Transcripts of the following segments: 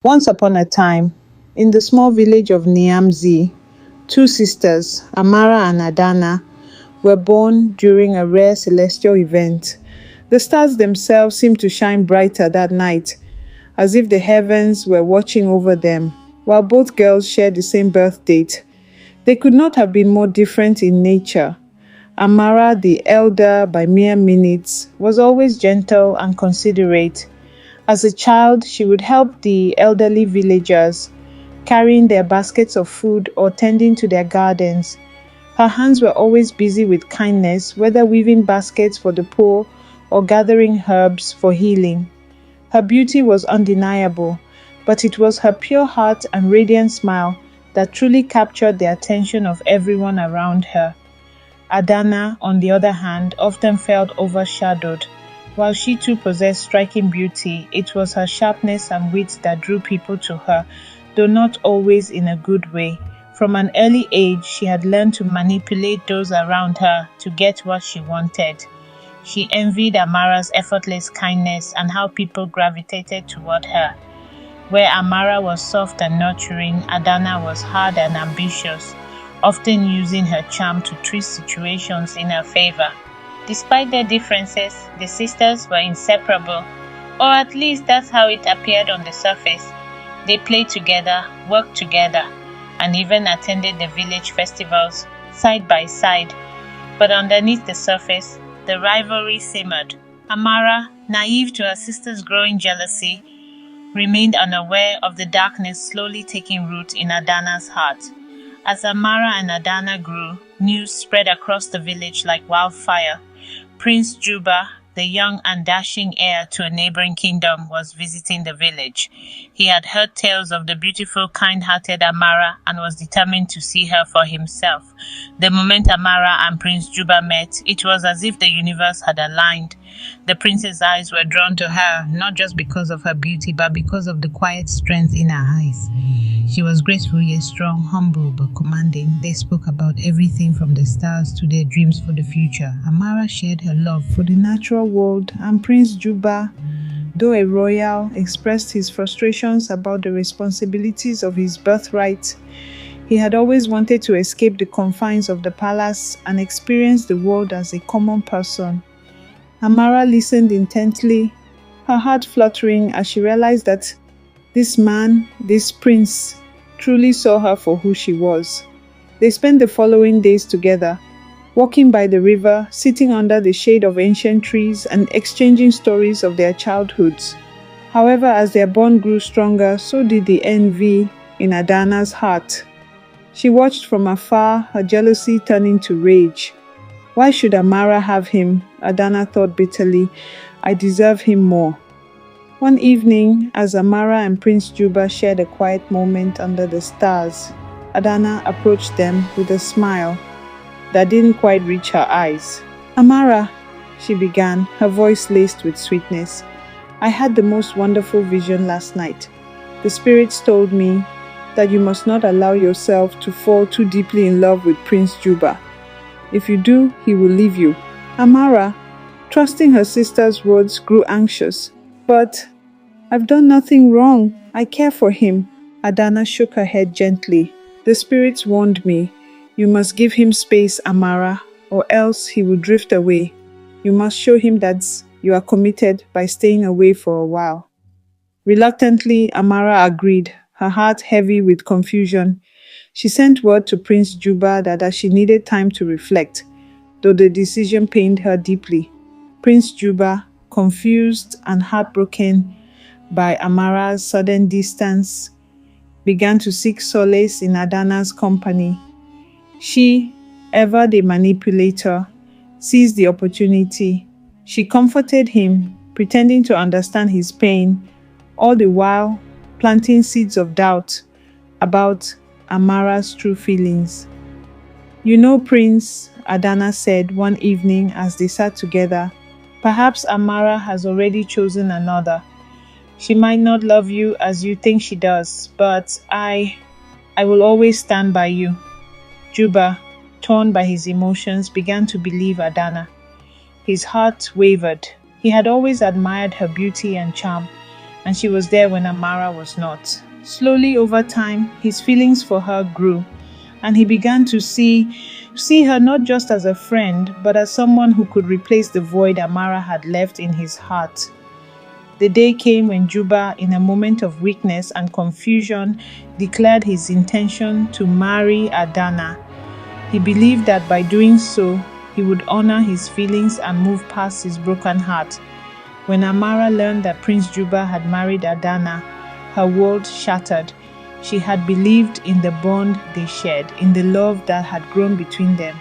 Once upon a time, in the small village of Niamzi, two sisters, Amara and Adana, were born during a rare celestial event. The stars themselves seemed to shine brighter that night, as if the heavens were watching over them. While both girls shared the same birth date, they could not have been more different in nature. Amara, the elder by mere minutes, was always gentle and considerate. As a child, she would help the elderly villagers, carrying their baskets of food or tending to their gardens. Her hands were always busy with kindness, whether weaving baskets for the poor or gathering herbs for healing. Her beauty was undeniable, but it was her pure heart and radiant smile that truly captured the attention of everyone around her. Adana, on the other hand, often felt overshadowed. While she too possessed striking beauty, it was her sharpness and wit that drew people to her, though not always in a good way. From an early age, she had learned to manipulate those around her to get what she wanted. She envied Amara's effortless kindness and how people gravitated toward her. Where Amara was soft and nurturing, Adana was hard and ambitious, often using her charm to twist situations in her favor. Despite their differences, the sisters were inseparable, or at least that's how it appeared on the surface. They played together, worked together, and even attended the village festivals side by side. But underneath the surface, the rivalry simmered. Amara, naive to her sister's growing jealousy, remained unaware of the darkness slowly taking root in Adana's heart. As Amara and Adana grew, news spread across the village like wildfire. Prince Juba, the young and dashing heir to a neighboring kingdom, was visiting the village. He had heard tales of the beautiful, kind-hearted Amara and was determined to see her for himself. The moment Amara and Prince Juba met, it was as if the universe had aligned. The prince's eyes were drawn to her, not just because of her beauty, but because of the quiet strength in her eyes. She was graceful yet strong, humble but commanding. They spoke about everything from the stars to their dreams for the future. Amara shared her love for the natural world, and Prince Juba, though a royal, expressed his frustrations about the responsibilities of his birthright. He had always wanted to escape the confines of the palace and experience the world as a common person. Amara listened intently, her heart fluttering as she realized that this man, this prince, truly saw her for who she was. They spent the following days together, walking by the river, sitting under the shade of ancient trees, and exchanging stories of their childhoods. However, as their bond grew stronger, so did the envy in Adana's heart. She watched from afar, her jealousy turning to rage. Why should Amara have him? Adana thought bitterly. I deserve him more. One evening, as Amara and Prince Juba shared a quiet moment under the stars, Adana approached them with a smile that didn't quite reach her eyes. Amara, she began, her voice laced with sweetness. I had the most wonderful vision last night. The spirits told me that you must not allow yourself to fall too deeply in love with Prince Juba. If you do, he will leave you. Amara, trusting her sister's words, grew anxious. But I've done nothing wrong. I care for him. Adana shook her head gently. The spirits warned me. You must give him space, Amara, or else he will drift away. You must show him that you are committed by staying away for a while. Reluctantly, Amara agreed, her heart heavy with confusion. She sent word to Prince Juba that she needed time to reflect, though the decision pained her deeply. Prince Juba, confused and heartbroken by Amara's sudden distance, began to seek solace in Adana's company. She, ever the manipulator, seized the opportunity. She comforted him, pretending to understand his pain, all the while planting seeds of doubt about Amara's true feelings. You know, Prince, Adana said one evening as they sat together, perhaps Amara has already chosen another. She might not love you as you think she does, but I will always stand by you. Juba, torn by his emotions, began to believe Adana. His heart wavered. He had always admired her beauty and charm, and she was there when Amara was not. Slowly over time, his feelings for her grew, and he began to see her not just as a friend, but as someone who could replace the void Amara had left in his heart. The day came when Juba, in a moment of weakness and confusion, declared his intention to marry Adana. He believed that by doing so, he would honor his feelings and move past his broken heart. When Amara learned that Prince Juba had married Adana, her world shattered. She had believed in the bond they shared, in the love that had grown between them.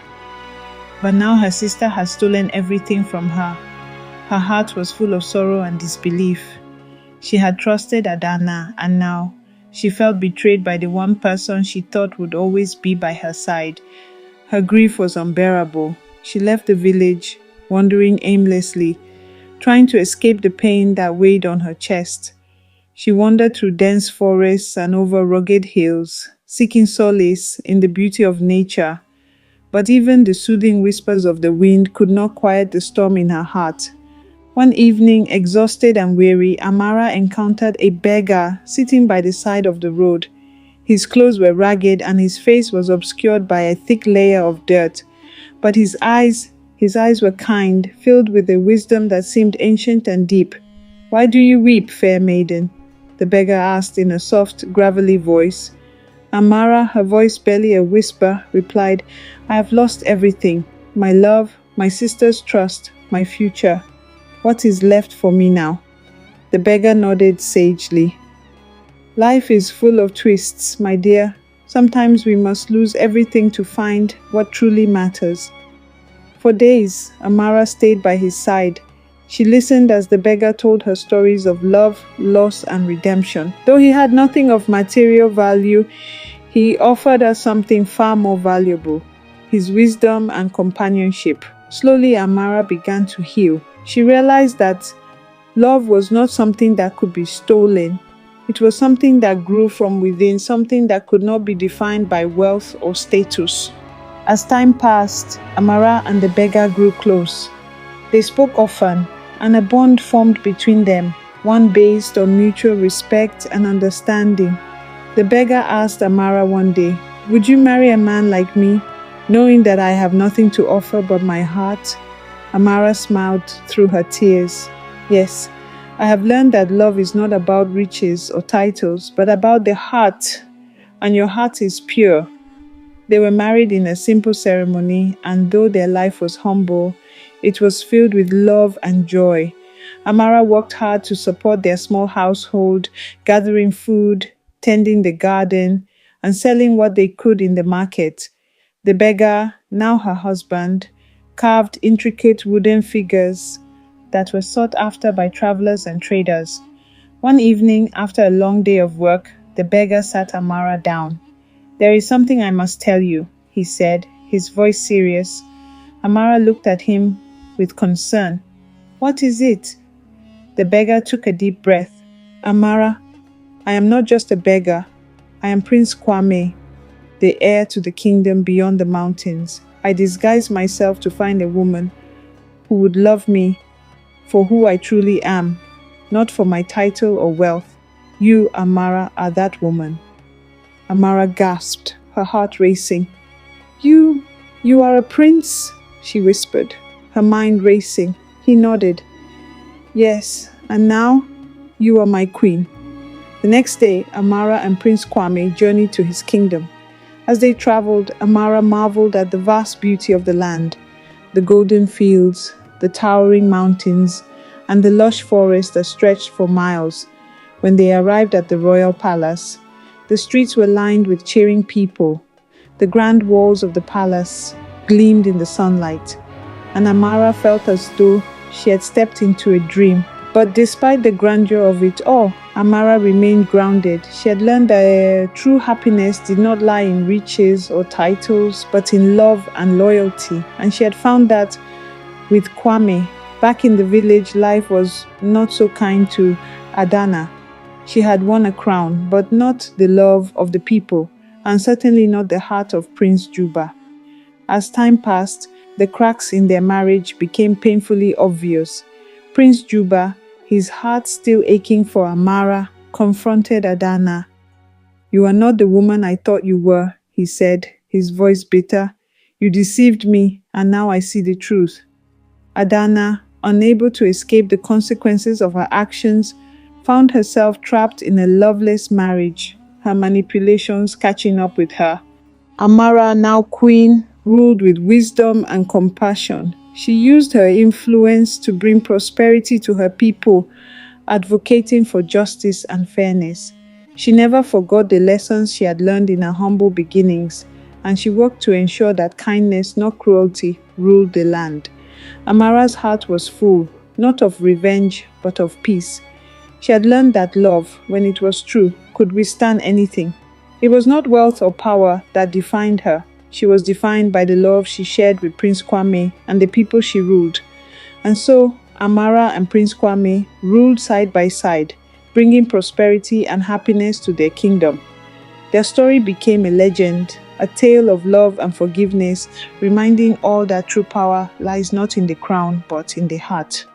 But now her sister had stolen everything from her. Her heart was full of sorrow and disbelief. She had trusted Adana, and now she felt betrayed by the one person she thought would always be by her side. Her grief was unbearable. She left the village, wandering aimlessly, trying to escape the pain that weighed on her chest. She wandered through dense forests and over rugged hills, seeking solace in the beauty of nature. But even the soothing whispers of the wind could not quiet the storm in her heart. One evening, exhausted and weary, Amara encountered a beggar sitting by the side of the road. His clothes were ragged and his face was obscured by a thick layer of dirt. But his eyes were kind, filled with a wisdom that seemed ancient and deep. "Why do you weep, fair maiden?" the beggar asked in a soft, gravelly voice. Amara, her voice barely a whisper, replied, "I have lost everything. My love, my sister's trust, my future. What is left for me now?" The beggar nodded sagely. "Life is full of twists, my dear. Sometimes we must lose everything to find what truly matters." For days, Amara stayed by his side. She listened as the beggar told her stories of love, loss, and redemption. Though he had nothing of material value, he offered her something far more valuable: his wisdom and companionship. Slowly, Amara began to heal. She realized that love was not something that could be stolen. It was something that grew from within, something that could not be defined by wealth or status. As time passed, Amara and the beggar grew close. They spoke often, and a bond formed between them, one based on mutual respect and understanding. The beggar asked Amara one day, "Would you marry a man like me, knowing that I have nothing to offer but my heart?" Amara smiled through her tears. "Yes, I have learned that love is not about riches or titles, but about the heart, and your heart is pure." They were married in a simple ceremony, and though their life was humble, it was filled with love and joy. Amara worked hard to support their small household, gathering food, tending the garden, and selling what they could in the market. The beggar, now her husband, carved intricate wooden figures that were sought after by travelers and traders. One evening, after a long day of work, the beggar sat Amara down. "There is something I must tell you," he said, his voice serious. Amara looked at him with concern. "What is it?" The beggar took a deep breath. "Amara, I am not just a beggar. I am Prince Kwame, the heir to the kingdom beyond the mountains. I disguised myself to find a woman who would love me for who I truly am, not for my title or wealth. You, Amara, are that woman." Amara gasped, her heart racing. You are a prince?" she whispered, her mind racing. He nodded. "Yes, and now you are my queen." The next day, Amara and Prince Kwame journeyed to his kingdom. As they traveled, Amara marveled at the vast beauty of the land, the golden fields, the towering mountains, and the lush forest that stretched for miles. When they arrived at the royal palace, the streets were lined with cheering people. The grand walls of the palace gleamed in the sunlight, and Amara felt as though she had stepped into a dream. But despite the grandeur of it all, Amara remained grounded. She had learned that true happiness did not lie in riches or titles, but in love and loyalty. And she had found that with Kwame. Back in the village, life was not so kind to Adana. She had won a crown, but not the love of the people, and certainly not the heart of Prince Juba. As time passed, the cracks in their marriage became painfully obvious. Prince Juba, his heart still aching for Amara, confronted Adana. "You are not the woman I thought you were," he said, his voice bitter. "You deceived me, and now I see the truth." Adana, unable to escape the consequences of her actions, found herself trapped in a loveless marriage, her manipulations catching up with her. Amara, now queen, ruled with wisdom and compassion. She used her influence to bring prosperity to her people, advocating for justice and fairness. She never forgot the lessons she had learned in her humble beginnings, and she worked to ensure that kindness, not cruelty, ruled the land. Amara's heart was full, not of revenge, but of peace. She had learned that love, when it was true, could withstand anything. It was not wealth or power that defined her. She was defined by the love she shared with Prince Kwame and the people she ruled. And so, Amara and Prince Kwame ruled side by side, bringing prosperity and happiness to their kingdom. Their story became a legend, a tale of love and forgiveness, reminding all that true power lies not in the crown but in the heart.